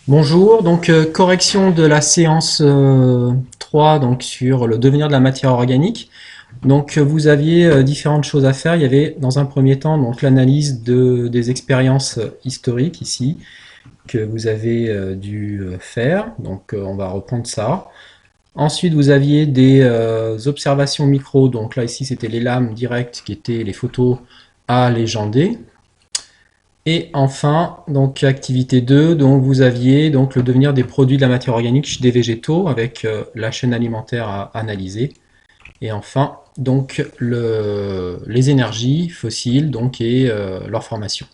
Bonjour, donc correction de la séance 3 donc, sur le devenir de la matière organique. Donc vous aviez différentes choses à faire. Il y avait dans un premier temps donc l'analyse des expériences historiques ici que vous avez dû faire. Donc on va reprendre ça. Ensuite vous aviez des observations micro. Donc là ici c'était les lames directes qui étaient les photos à légender. Et enfin, donc activité 2, donc vous aviez donc le devenir des produits de la matière organique des végétaux avec la chaîne alimentaire à analyser. Et enfin, donc les énergies fossiles donc, et leur formation.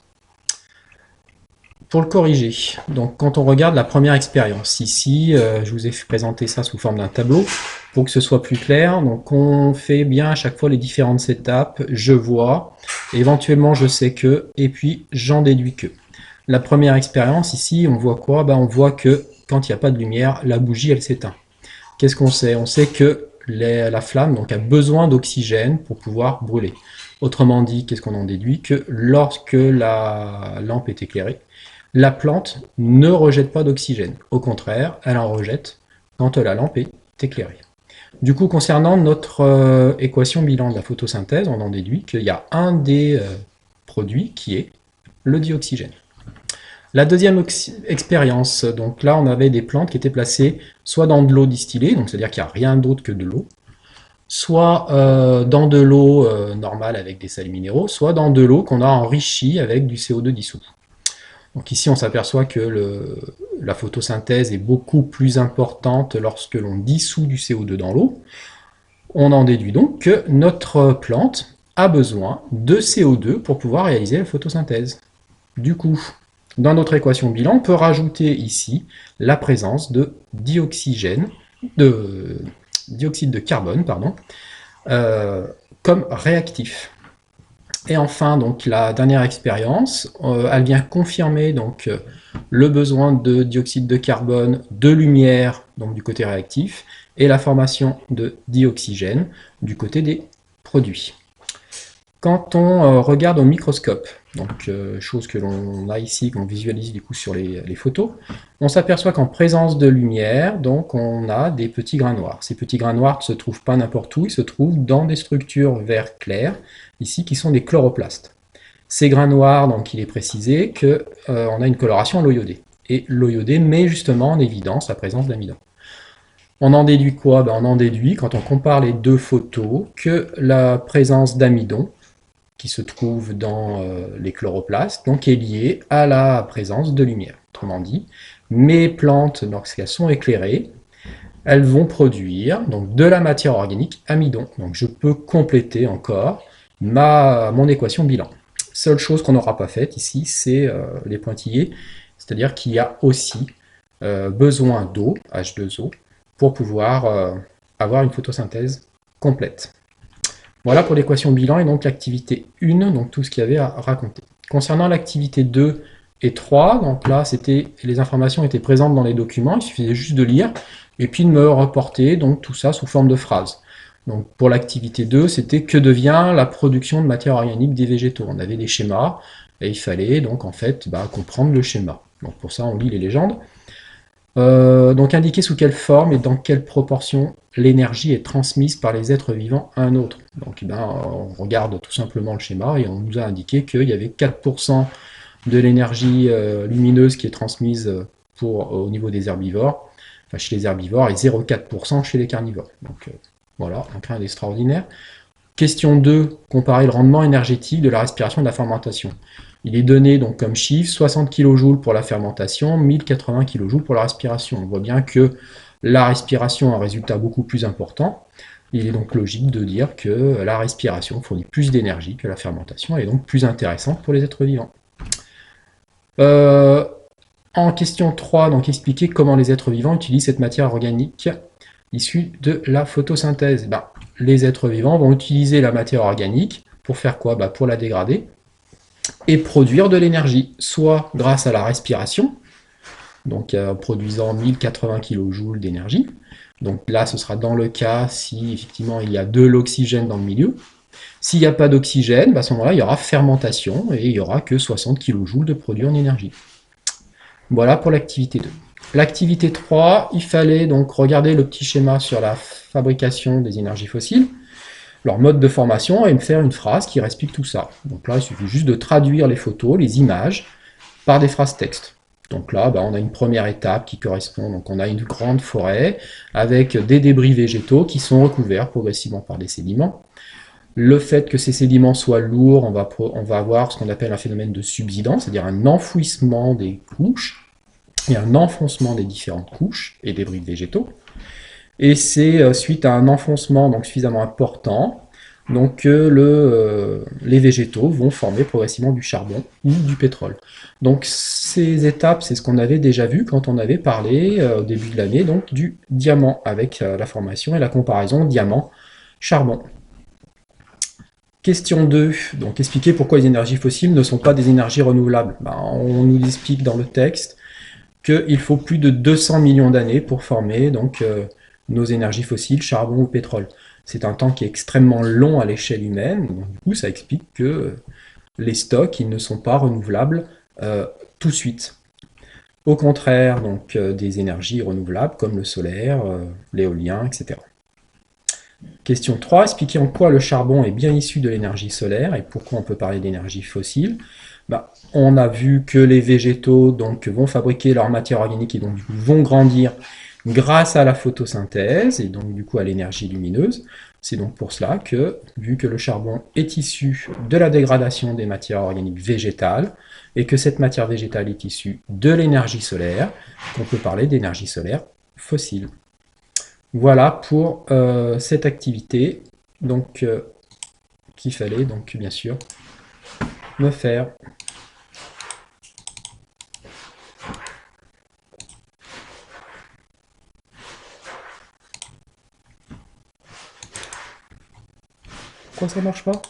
Pour le corriger, donc quand on regarde la première expérience, ici je vous ai présenté ça sous forme d'un tableau pour que ce soit plus clair. Donc on fait bien à chaque fois les différentes étapes, je vois, éventuellement je sais que, et puis j'en déduis que. La première expérience ici, on voit quoi? On voit que quand il n'y a pas de lumière, la bougie elle s'éteint. Qu'est-ce qu'on sait? On sait que la flamme donc, a besoin d'oxygène pour pouvoir brûler. Autrement dit, qu'est-ce qu'on en déduit? Que lorsque la lampe est éclairée, la plante ne rejette pas d'oxygène. Au contraire, elle en rejette quand la lampe est éclairée. Du coup, concernant notre équation bilan de la photosynthèse, on en déduit qu'il y a un des produits qui est le dioxygène. La deuxième expérience, donc là on avait des plantes qui étaient placées soit dans de l'eau distillée, donc c'est-à-dire qu'il n'y a rien d'autre que de l'eau, soit dans de l'eau normale avec des sels minéraux, soit dans de l'eau qu'on a enrichie avec du CO2 dissous. Donc ici, on s'aperçoit que la photosynthèse est beaucoup plus importante lorsque l'on dissout du CO2 dans l'eau. On en déduit donc que notre plante a besoin de CO2 pour pouvoir réaliser la photosynthèse. Du coup, dans notre équation bilan, on peut rajouter ici la présence de dioxyde de carbone, comme réactif. Et enfin, donc la dernière expérience, elle vient confirmer donc le besoin de dioxyde de carbone, de lumière, donc du côté réactif, et la formation de dioxygène du côté des produits. Quand on regarde au microscope, donc chose que l'on a ici, qu'on visualise du coup sur les photos, on s'aperçoit qu'en présence de lumière, donc on a des petits grains noirs. Ces petits grains noirs ne se trouvent pas n'importe où, ils se trouvent dans des structures vert clair, ici qui sont des chloroplastes. Ces grains noirs, donc il est précisé qu'on a une coloration à l'eau iodée. Et l'eau iodée met justement en évidence la présence d'amidon. On en déduit quoi? On en déduit, quand on compare les deux photos, que la présence d'amidon, qui se trouve dans les chloroplastes, donc est liée à la présence de lumière. Autrement dit, mes plantes, lorsqu'elles sont éclairées, elles vont produire donc, de la matière organique amidon. Donc je peux compléter encore mon équation bilan. Seule chose qu'on n'aura pas faite ici, c'est les pointillés, c'est-à-dire qu'il y a aussi besoin d'eau, H2O, pour pouvoir avoir une photosynthèse complète. Voilà pour l'équation bilan et donc l'activité 1, donc tout ce qu'il y avait à raconter. Concernant l'activité 2 et 3, donc là les informations étaient présentes dans les documents, il suffisait juste de lire et puis de me reporter donc tout ça sous forme de phrases. Donc pour l'activité 2, c'était que devient la production de matière organique des végétaux. On avait des schémas et il fallait donc en fait comprendre le schéma. Donc pour ça on lit les légendes. Donc indiquer sous quelle forme et dans quelle proportion l'énergie est transmise par les êtres vivants à un autre. Donc on regarde tout simplement le schéma et on nous a indiqué qu'il y avait 4% de l'énergie lumineuse qui est transmise au niveau des herbivores, enfin chez les herbivores, et 0,4% chez les carnivores. Donc voilà, rien d'extraordinaire. Question 2, comparer le rendement énergétique de la respiration et de la fermentation. Il est donné donc comme chiffre 60 kJ pour la fermentation, 1080 kJ pour la respiration. On voit bien que la respiration a un résultat beaucoup plus important. Il est donc logique de dire que la respiration fournit plus d'énergie que la fermentation et est donc plus intéressante pour les êtres vivants. En question 3, donc expliquer comment les êtres vivants utilisent cette matière organique issue de la photosynthèse. Les êtres vivants vont utiliser la matière organique pour faire quoi? Pour la dégrader et produire de l'énergie, soit grâce à la respiration, donc produisant 1080 kJ d'énergie. Donc là, ce sera dans le cas si effectivement il y a de l'oxygène dans le milieu. S'il n'y a pas d'oxygène, à ce moment-là, il y aura fermentation et il n'y aura que 60 kJ de produit en énergie. Voilà pour l'activité 2. L'activité 3, il fallait donc regarder le petit schéma sur la fabrication des énergies fossiles, leur mode de formation, et me faire une phrase qui explique tout ça. Donc là, il suffit juste de traduire les photos, les images, par des phrases texte. Donc là, on a une première étape qui correspond, donc on a une grande forêt avec des débris végétaux qui sont recouverts progressivement par des sédiments. Le fait que ces sédiments soient lourds, on va avoir ce qu'on appelle un phénomène de subsidence, c'est-à-dire un enfouissement des couches et un enfoncement des différentes couches et débris végétaux. Et c'est suite à un enfoncement donc suffisamment important donc les végétaux vont former progressivement du charbon ou du pétrole. Donc ces étapes, c'est ce qu'on avait déjà vu quand on avait parlé au début de l'année donc du diamant avec la formation et la comparaison diamant-charbon. Question 2, donc expliquer pourquoi les énergies fossiles ne sont pas des énergies renouvelables. On nous explique dans le texte qu'il faut plus de 200 millions d'années pour former donc, nos énergies fossiles, charbon ou pétrole. C'est un temps qui est extrêmement long à l'échelle humaine, donc du coup ça explique que les stocks ils ne sont pas renouvelables tout de suite. Au contraire donc, des énergies renouvelables comme le solaire, l'éolien, etc. Question 3, expliquer en quoi le charbon est bien issu de l'énergie solaire et pourquoi on peut parler d'énergie fossile. On a vu que les végétaux donc, vont fabriquer leur matière organique et donc du coup, vont grandir grâce à la photosynthèse et donc du coup à l'énergie lumineuse. C'est donc pour cela que, vu que le charbon est issu de la dégradation des matières organiques végétales et que cette matière végétale est issue de l'énergie solaire, qu'on peut parler d'énergie solaire fossile. Voilà pour cette activité donc qu'il fallait donc bien sûr me faire. Pourquoi ça marche pas?